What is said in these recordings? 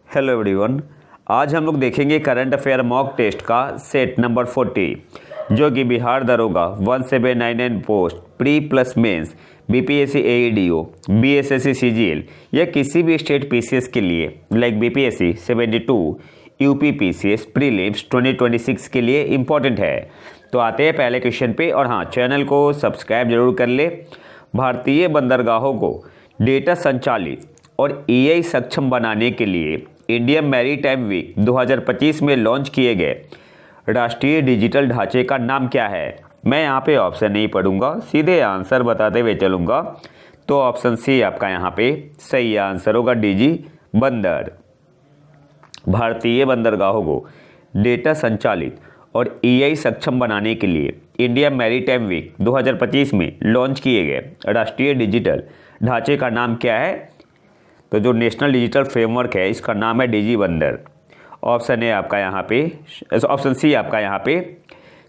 Hello everyone. आज हम लोग देखेंगे करंट अफेयर मॉक टेस्ट का सेट नंबर 40 जो कि बिहार दरोगा 1799 post pre plus mains BPSC AEDO BSSC CGL या किसी भी स्टेट पीसीएस के लिए like BPSC 72 UP PCS prelims 2026 के लिए इम्पोर्टेंट है। तो आते हैं पहले क्वेश्चन पे। और हाँ, चैनल को सब्सक्राइब जरूर कर ले। भारतीय बंदरगाहों को डेटा संचालित और एआई सक्षम बनाने के लिए इंडियन मैरीटाइम वीक 2025 में लॉन्च किए गए राष्ट्रीय डिजिटल ढांचे का नाम क्या है। मैं यहाँ पे ऑप्शन नहीं पढ़ूंगा, सीधे आंसर बताते हुए चलूंगा। तो ऑप्शन सी आपका यहाँ पे सही आंसर होगा, डीजी बंदर। भारतीय बंदरगाहों को डेटा संचालित और एआई सक्षम बनाने के लिए इंडिया मैरीटाइम वीक 2025 में लॉन्च किए गए राष्ट्रीय डिजिटल ढांचे का नाम क्या है। तो जो नेशनल डिजिटल फ्रेमवर्क है इसका नाम है डीजी बंदर। ऑप्शन ए आपका यहाँ पे, ऑप्शन सी आपका यहाँ पे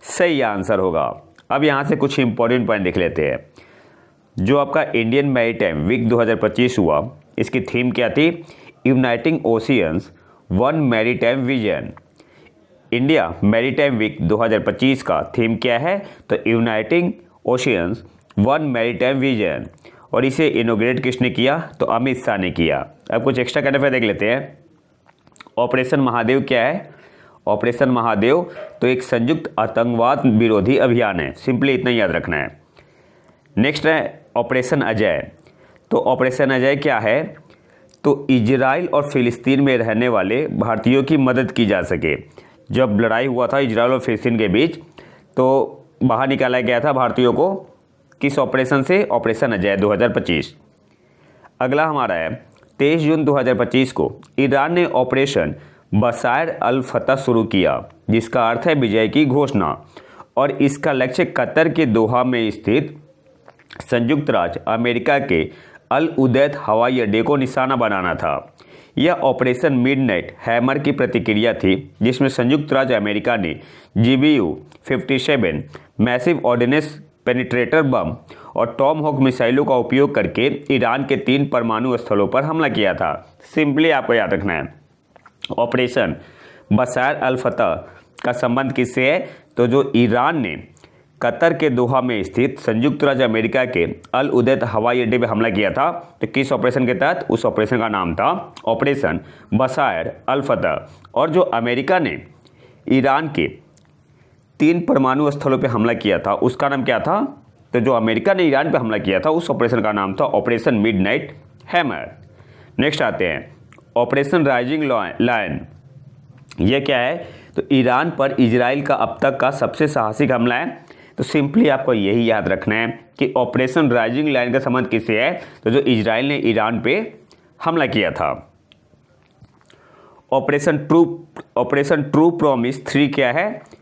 सही आंसर होगा। अब यहाँ से कुछ इंपॉर्टेंट पॉइंट देख लेते हैं। जो आपका इंडियन मैरीटाइम वीक 2025 हुआ, इसकी थीम क्या थी? Uniting oceans one maritime vision. India maritime week 2025 का थीम क्या है? तो uniting oceans one maritime vision. और इसे इनोग्रेट किसने किया? तो अमित शाह ने किया। अब कुछ एक्स्ट्रा करंट अफेयर देख लेते हैं। ऑपरेशन महादेव क्या है? ऑपरेशन महादेव तो एक संयुक्त आतंकवाद विरोधी अभियान है, सिंपली इतना याद रखना है। नेक्स्ट है ऑपरेशन अजय। तो ऑपरेशन अजय क्या है? तो इजराइल और फिलिस्तीन में रहने वाले भारतीयों की मदद की जा सके। जब लड़ाई हुआ था इजराइल और फिलिस्तीन के बीच, तो बाहर निकाला गया था भारतीयों को किस ऑपरेशन से? ऑपरेशन अजय 2025। अगला हमारा है 23 जून 2025 को ईरान ने ऑपरेशन बसायर अल फतह शुरू किया, जिसका अर्थ है विजय की घोषणा। और इसका लक्ष्य कतर के दोहा में स्थित संयुक्त राज्य अमेरिका के अल उदैद हवाई अड्डे को निशाना बनाना था। यह ऑपरेशन मिडनाइट हैमर की प्रतिक्रिया थी, जिसमें संयुक्त राज्य अमेरिका ने GBU-57 मैसिव ऑर्डिनेंस पेनिट्रेटर बम और टॉम हॉक मिसाइलों का उपयोग करके ईरान के 3 परमाणु स्थलों पर हमला किया था। सिंपली आपको याद रखना है, ऑपरेशन बसायर अल फतह का संबंध किससे है? तो जो ईरान ने कतर के दोहा में स्थित संयुक्त राज्य अमेरिका के अल उदैद हवाई अड्डे पर हमला किया था, तो किस ऑपरेशन के तहत? उस ऑपरेशन का नाम था ऑपरेशन बसायर अल फतह। और जो अमेरिका ने ईरान के 3 परमाणु स्थलों पर हमला किया था, उसका नाम क्या था? तो जो अमेरिका ने ईरान पर हमला किया था, उस ऑपरेशन का नाम था ऑपरेशन मिडनाइट हैमर। नेक्स्ट आते हैं ऑपरेशन राइजिंग लायन। यह क्या है? तो ईरान पर इजराइल का अब तक का सबसे साहसिक हमला है। तो सिंपली आपको यही याद रखना है कि ऑपरेशन राइजिंग लाइन का संबंध किससे है? तो जो इजराइल ने ईरान पे हमला किया था। ऑपरेशन ट्रू प्रॉमिस 3 क्या है?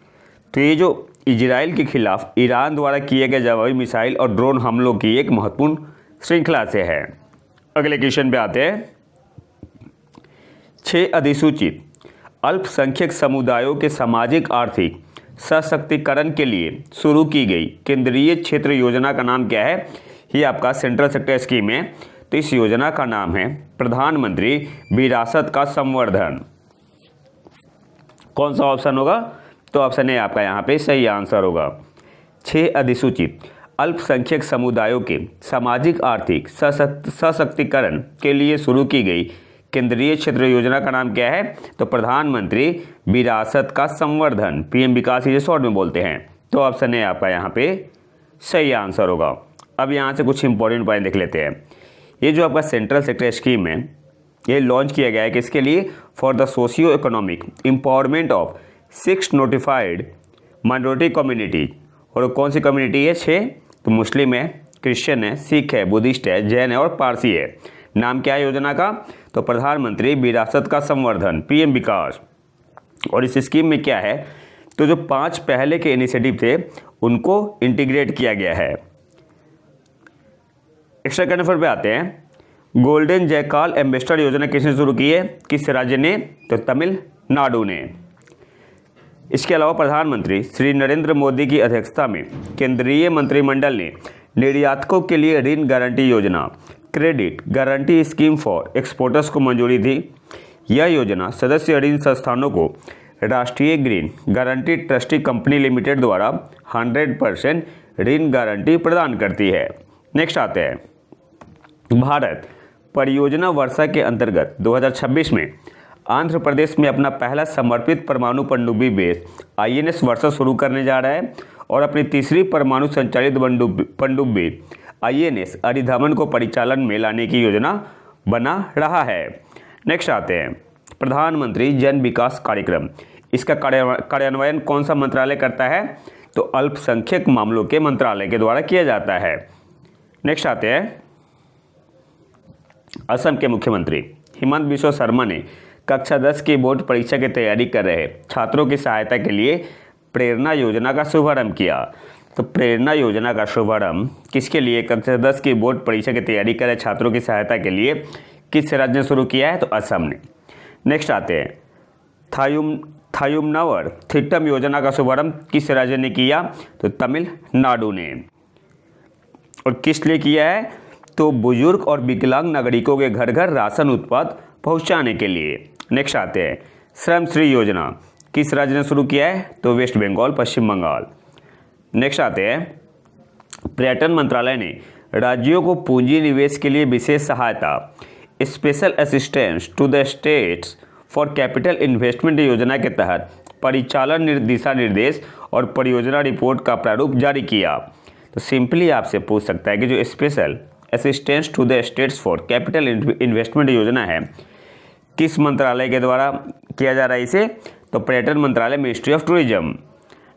तो ये जो इजराइल के खिलाफ ईरान द्वारा किए गए जवाबी मिसाइल और ड्रोन हमलों की एक महत्वपूर्ण श्रृंखला से है। अगले क्वेश्चन पे आते हैं। 6 अधिसूचित अल्पसंख्यक समुदायों के सामाजिक आर्थिक सशक्तिकरण के लिए शुरू की गई केंद्रीय क्षेत्र योजना का नाम क्या है? ये आपका सेंट्रल सेक्टर स्कीम है। तो इस योजना का नाम है प्रधानमंत्री विरासत का संवर्धन। कौन सा ऑप्शन होगा? तो ऑप्शन ए आपका यहाँ पे सही आंसर होगा। 6 अधिसूचित अल्पसंख्यक समुदायों के सामाजिक आर्थिक सशक्तिकरण के लिए शुरू की गई केंद्रीय क्षेत्र योजना का नाम क्या है? तो प्रधानमंत्री विरासत का संवर्धन, पीएम विकास इसे शॉर्ट में बोलते हैं। तो ऑप्शन ए आपका यहाँ पे सही आंसर होगा। अब यहाँ से कुछ इंपॉर्टेंट पॉइंट देख लेते हैं। ये जो आपका सेंट्रल सेक्टर स्कीम है, ये लॉन्च किया गया है किसके लिए? For the socio economic empowerment of 6 notified minority community. और कौन सी कम्युनिटी है? 6। तो मुस्लिम है, क्रिश्चियन है, सिख है, बुद्धिस्ट है, जैन है और पारसी है। नाम क्या है योजना का? तो प्रधानमंत्री विरासत का संवर्धन, पीएम विकास। और इस स्कीम में क्या है? तो जो 5 पहले के इनिशिएटिव थे उनको इंटीग्रेट किया गया है। एक्स्ट्रा करंट अफेयर पे आते हैं। गोल्डन जयकाल एम्बेसडर योजना किसने शुरू की है? किस राज्य ने? तो तमिलनाडु ने। इसके अलावा प्रधानमंत्री श्री नरेंद्र मोदी की अध्यक्षता में केंद्रीय मंत्रिमंडल ने निर्यातकों के लिए ऋण गारंटी योजना credit guarantee scheme for exporters को मंजूरी दी। यह योजना सदस्य ऋण संस्थानों को राष्ट्रीय green guarantee trustee company limited द्वारा 100% ऋण गारंटी प्रदान करती है। नेक्स्ट आते हैं, भारत परियोजना वर्षा के अंतर्गत 2026 में आंध्र प्रदेश में अपना पहला समर्पित परमाणु पनडुब्बी बेस INS वर्षा शुरू करने जा रहा है और अपनी तीसरी परमाणु संचालित पनडुब्बी INS अरिधमन को परिचालन में लाने की योजना बना रहा है। नेक्स्ट आते हैं, प्रधानमंत्री जन विकास कार्यक्रम, इसका कार्यान्वयन कौन सा मंत्रालय करता है? तो अल्पसंख्यक मामलों के मंत्रालय के द्वारा किया जाता है। नेक्स्ट आते हैं, असम के मुख्यमंत्री हिमंत बिस्वा शर्मा ने कक्षा 10 की बोर्ड परीक्षा की तैयारी कर रहे छात्रों की सहायता के लिए प्रेरणा योजना का शुभारंभ किया। तो प्रेरणा योजना का शुभारंभ किसके लिए? कक्षा 10 की बोर्ड परीक्षा की तैयारी कर रहे छात्रों की सहायता के लिए किस राज्य ने शुरू किया है? तो असम ने। नेक्स्ट आते हैं, थायुमनवर थिट्टम योजना का शुभारंभ किस राज्य ने किया? तो तमिलनाडु ने। और किस लिए किया है? तो बुजुर्ग और विकलांग नागरिकों के घर घर राशन उत्पाद पहुंचाने के लिए। नेक्स्ट आते हैं, श्रम श्री योजना किस राज्य ने शुरू किया है? तो वेस्ट बंगाल, पश्चिम बंगाल। नेक्स्ट आते हैं, पर्यटन मंत्रालय ने राज्यों को पूंजी निवेश के लिए विशेष सहायता special assistance to the states for capital investment योजना के तहत परिचालन दिशा निर्देश और परियोजना रिपोर्ट का प्रारूप जारी किया। तो सिंपली आपसे पूछ सकता है कि जो special assistance to the states for capital investment योजना है किस मंत्रालय के द्वारा किया जा रहा है इसे? तो पर्यटन मंत्रालय, मिनिस्ट्री ऑफ टूरिज्म।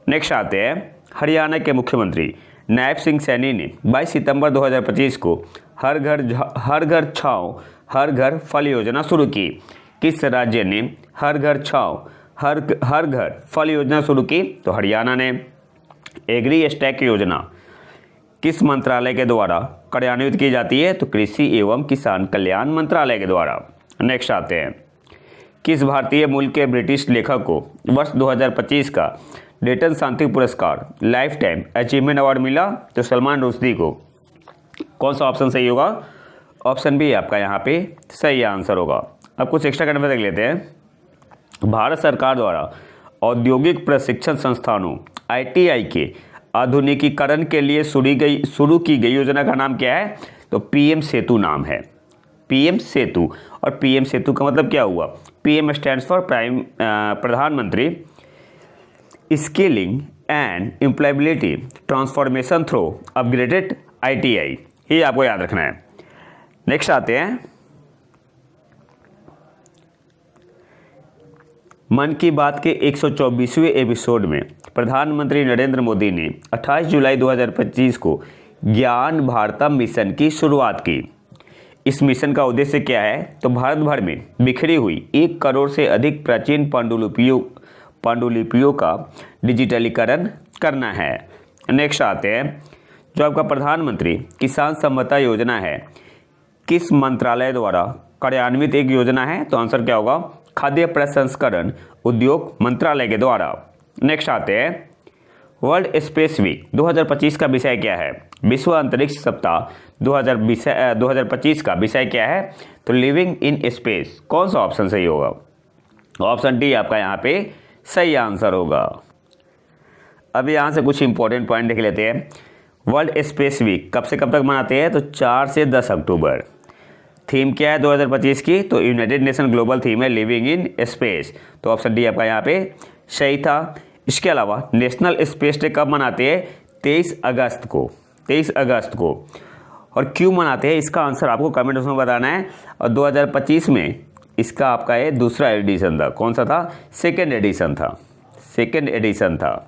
नेक्स्ट आते हैं, हरियाणा के मुख्यमंत्री नायब सिंह सैनी ने 22 सितंबर 2025 को हर घर छांव हर घर फल योजना शुरू की। किस राज्य ने हर घर छांव हर घर फल योजना शुरू की? तो हरियाणा ने। एग्री स्टैक योजना किस मंत्रालय के द्वारा कार्यान्वित की जाती है? तो कृषि एवं किसान कल्याण मंत्रालय के द्वारा। नेक्स्ट आते हैं, किस भारतीय मूल के ब्रिटिश लेखक को वर्ष 2025 का डेटन शांति पुरस्कार लाइफ टाइम अचीवमेंट अवार्ड मिला? तो सलमान रुश्दी को। कौन सा ऑप्शन सही होगा? ऑप्शन बी आपका यहाँ पे सही आंसर होगा। अब कुछ एक्स्ट्रा करने देख लेते हैं। भारत सरकार द्वारा औद्योगिक प्रशिक्षण संस्थानों ITI के आधुनिकीकरण के लिए शुरू की गई योजना का नाम क्या है? तो PM सेतु नाम है, PM सेतु। और PM सेतु का मतलब क्या हुआ? PM स्टैंड्स फॉर प्रधानमंत्री skilling and employability transformation through upgraded ITI, ये आपको याद रखना है। नेक्स्ट आते हैं, मन की बात के 124वें एपिसोड में प्रधानमंत्री नरेंद्र मोदी ने 28 जुलाई 2025 को ज्ञान भारतम मिशन की शुरुआत की। इस मिशन का उद्देश्य क्या है? तो भारत भर में बिखरी हुई 1 करोड़ से अधिक प्राचीन पांडुलिपियों का डिजिटलीकरण करना है। नेक्स्ट आते हैं, जो आपका प्रधानमंत्री किसान सम्पदा योजना है किस मंत्रालय द्वारा कार्यान्वित एक योजना है? तो आंसर क्या होगा? खाद्य प्रसंस्करण उद्योग मंत्रालय के द्वारा। नेक्स्ट आते हैं, वर्ल्ड स्पेस वीक 2025 का विषय क्या है? विश्व अंतरिक्ष सप्ताह 2025 का विषय क्या है? तो लिविंग इन स्पेस। कौन सा ऑप्शन सही होगा? ऑप्शन डी आपका यहाँ पे सही आंसर होगा। अब यहाँ से कुछ इंपॉर्टेंट पॉइंट देख लेते हैं। वर्ल्ड स्पेस वीक कब से कब तक मनाते हैं? तो 4 से 10 अक्टूबर। थीम क्या है 2025 की? तो यूनाइटेड नेशन ग्लोबल थीम है लिविंग इन स्पेस। तो ऑप्शन डी आपका यहाँ पे सही था। इसके अलावा नेशनल स्पेस डे कब मनाते हैं? 23 अगस्त को। 23 अगस्त को। और क्यों मनाते हैं इसका आंसर आपको कमेंट बॉक्स में बताना है। और 2025 में इसका आपका ये दूसरा एडिशन था। कौन सा था? सेकेंड एडिशन था।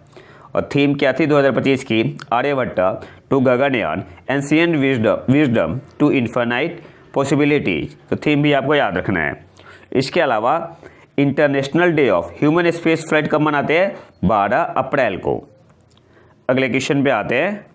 और थीम क्या थी 2025 की? Aryabhata to Gaganyaan, ancient wisdom to infinite possibilities. तो थीम भी आपको याद रखना है। इसके अलावा international day of human space flight कब मनाते हैं? 12 अप्रैल को। अगले क्वेश्चन पे आते हैं,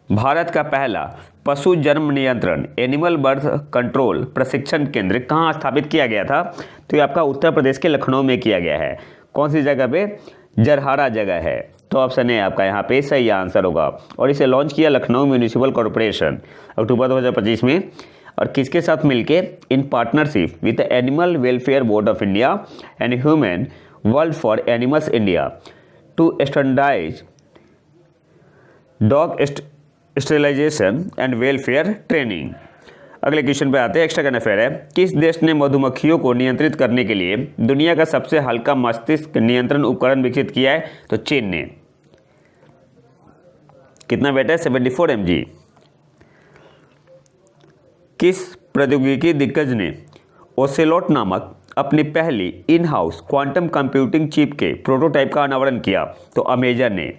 भारत का पहला पशु जन्म नियंत्रण एनिमल बर्थ कंट्रोल प्रशिक्षण केंद्र कहाँ स्थापित किया गया था? तो ये आपका उत्तर प्रदेश के लखनऊ में किया गया है। कौन सी जगह पे? जरहारा जगह है। तो ऑप्शन ए आपका यहाँ पे सही आंसर होगा। और इसे लॉन्च किया लखनऊ म्यूनिसिपल कॉरपोरेशन अक्टूबर 2025 में। और किसके साथ मिलके, in partnership with the Animal Welfare Board of India and Humane World for Animals India to standardise dog sterilisation and welfare training. अगले क्वेश्चन पे आते हैं। एक्स्ट्रा करंट अफेयर है, किस देश ने मधुमक्खियों को नियंत्रित करने के लिए दुनिया का सबसे हल्का मस्तिष्क नियंत्रण उपकरण विकसित किया है? तो चीन ने। कितना वेट है? 74 mg। किस प्रौद्योगिकी दिग्गज ने ओसेलोट नामक अपनी पहली in house quantum computing chip के प्रोटोटाइप का अनावरण किया? तो अमेजन ने।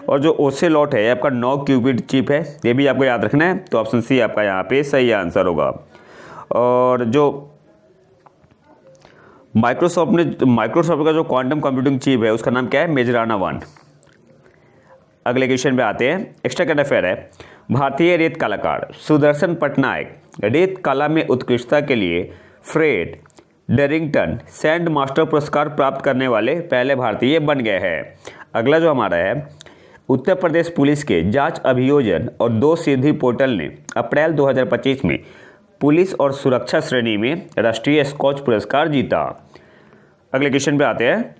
और जो ओसेलोट है आपका 9 क्यूबिट चिप है, ये भी आपको याद रखना है। तो ऑप्शन सी आपका यहाँ पे सही आंसर होगा। और जो माइक्रोसॉफ्ट का जो क्वांटम कंप्यूटिंग चिप है उसका नाम क्या है? मेजराना 1। अगले क्वेश्चन पे आते हैं। एक्स्ट्रा करंट अफेयर है, भारतीय रेत कलाकार सुदर्शन पटनायक रेत कला में उत्कृष्टता के लिए फ्रेड डेरिंगटन सैंड मास्टर पुरस्कार प्राप्त करने वाले पहले भारतीय बन गए हैं। अगला जो हमारा है, उत्तर प्रदेश पुलिस के जांच अभियोजन और 2 सिद्धि पोर्टल ने अप्रैल 2025 में पुलिस और सुरक्षा श्रेणी में राष्ट्रीय स्कॉच पुरस्कार जीता। अगले क्वेश्चन पे आते हैं।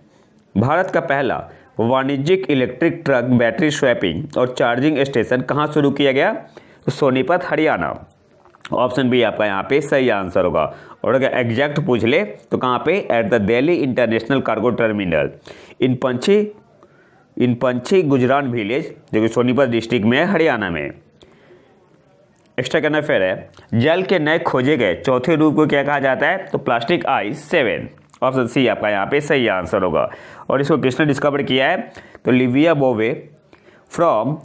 भारत का पहला वाणिज्यिक इलेक्ट्रिक ट्रक बैटरी स्वैपिंग और चार्जिंग स्टेशन कहाँ शुरू किया गया? तो सोनीपत हरियाणा। ऑप्शन बी आपका यहाँ पे सही आंसर होगा। और अगर एग्जैक्ट पूछ ले तो कहाँ पे? At the Delhi international cargo terminal in पंछी गुजरान विलेज, जो कि सोनीपत डिस्ट्रिक्ट में है, हरियाणा में। एक्स्ट्रा करंट अफेयर है, जल के नए खोजे गए चौथे रूप को क्या कहा जाता है? तो प्लास्टिक आइस 7। ऑप्शन सी आपका यहाँ पे सही आंसर होगा। और इसको किसने डिस्कवर किया है? तो लिविया बोवे फ्रॉम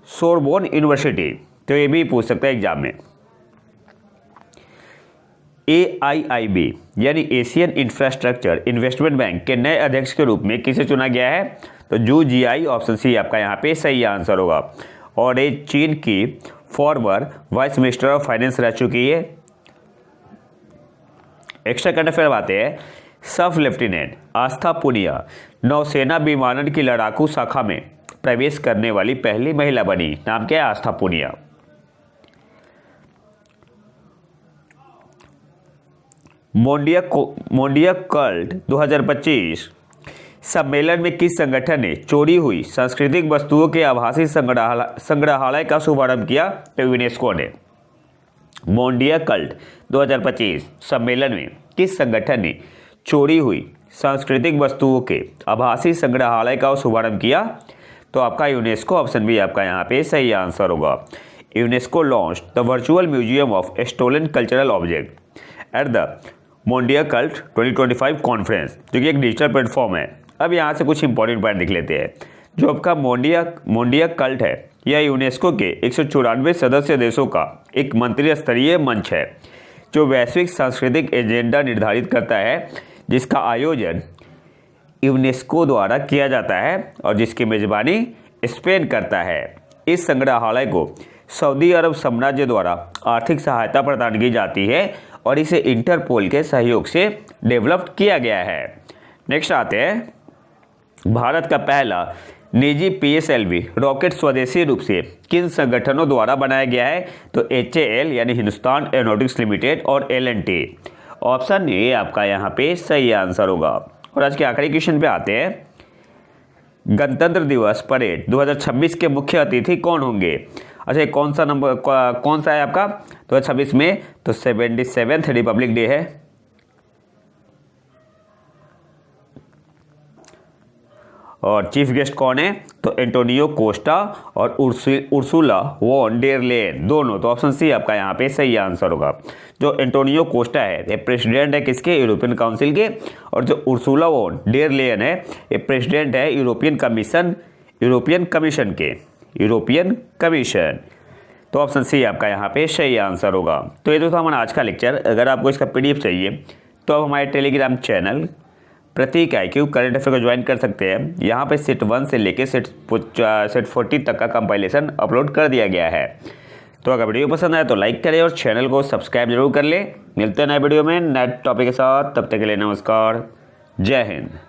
सोरबोन यूनिवर्सिटी। तो ये भी पूछ सकता है एग्जाम में। AIIB यानी एशियन इंफ्रास्ट्रक्चर इन्वेस्टमेंट बैंक के नए अध्यक्ष के रूप में किसे चुना गया है? तो जू जियाई। ऑप्शन सी आपका यहाँ पे सही आंसर होगा। और ये चीन की farmer vice minister of finance रह चुकी है। एक्स्ट्रा करंट अफेयर बातें हैं। सब लेफ्टिनेंट आस्था पुनिया नौसेना विमानन की लड़ाकू शाखा में प्रवेश करने वाली पहली महिला बनी। नाम क्या है? आस्था पुनिया। मोंडिया कल्ट 2025 सम्मेलन में किस संगठन ने चोरी हुई सांस्कृतिक वस्तुओं के आभासी संग्रहालय का शुभारंभ किया? तो यूनेस्को ने। मोंडिया कल्ट 2025 सम्मेलन में किस संगठन ने चोरी हुई सांस्कृतिक वस्तुओं के आभासी संग्रहालय का शुभारंभ किया? तो आपका यूनेस्को। ऑप्शन भी आपका यहाँ पे सही आंसर होगा। UNESCO launch the virtual museum of stolen cultural object at the Mondiacult 2025 conference, जो कि एक डिजिटल प्लेटफॉर्म है। अब यहाँ से कुछ इंपॉर्टेंट पॉइंट देख लेते हैं। जो आपका मोंडिया कल्ट है, यह यूनेस्को के 194 सदस्य देशों का एक मंत्री स्तरीय मंच है जो वैश्विक सांस्कृतिक एजेंडा निर्धारित करता है, जिसका आयोजन यूनेस्को द्वारा किया जाता है और जिसकी मेजबानी स्पेन करता है। इस संग्रहालय को सऊदी अरब साम्राज्य द्वारा आर्थिक सहायता प्रदान की जाती है और इसे इंटरपोल के सहयोग से डेवलप किया गया है। नेक्स्ट आते हैं। भारत का पहला निजी PSLV रॉकेट स्वदेशी रूप से किन संगठनों द्वारा बनाया गया है? तो HAL यानी हिंदुस्तान एरोनॉटिक्स लिमिटेड और L&T। ऑप्शन ए आपका यहाँ पे सही आंसर होगा। और आज के आखिरी क्वेश्चन पे आते हैं। गणतंत्र दिवस परेड 2026 के मुख्य अतिथि कौन होंगे? अच्छा, कौन सा है आपका 2026 में? तो 77th रिपब्लिक डे है। और चीफ गेस्ट कौन है? तो एंटोनियो कोस्टा और उर्सुला वॉन डेर लेयन दोनों। तो ऑप्शन सी आपका यहाँ पे सही आंसर होगा। जो एंटोनियो कोस्टा है ये प्रेसिडेंट है किसके? यूरोपियन काउंसिल के। और जो उर्सुला वॉन डेर लेयन है ये प्रेसिडेंट है यूरोपियन कमीशन। तो ऑप्शन सी आपका यहाँ पे सही आंसर होगा। तो ये तो था हमारा आज का लेक्चर। अगर आपको इसका PDF चाहिए तो आप हमारे टेलीग्राम चैनल प्रतीक IQ करंट अफेयर को ज्वाइन कर सकते हैं। यहाँ पे सेट 1 से लेके सेट 40 तक का कंपाइलेशन अपलोड कर दिया गया है। तो अगर वीडियो पसंद आए तो लाइक करें और चैनल को सब्सक्राइब जरूर कर लें। मिलते हैं नए वीडियो में नए टॉपिक के साथ। तब तक के लिए नमस्कार, जय हिंद।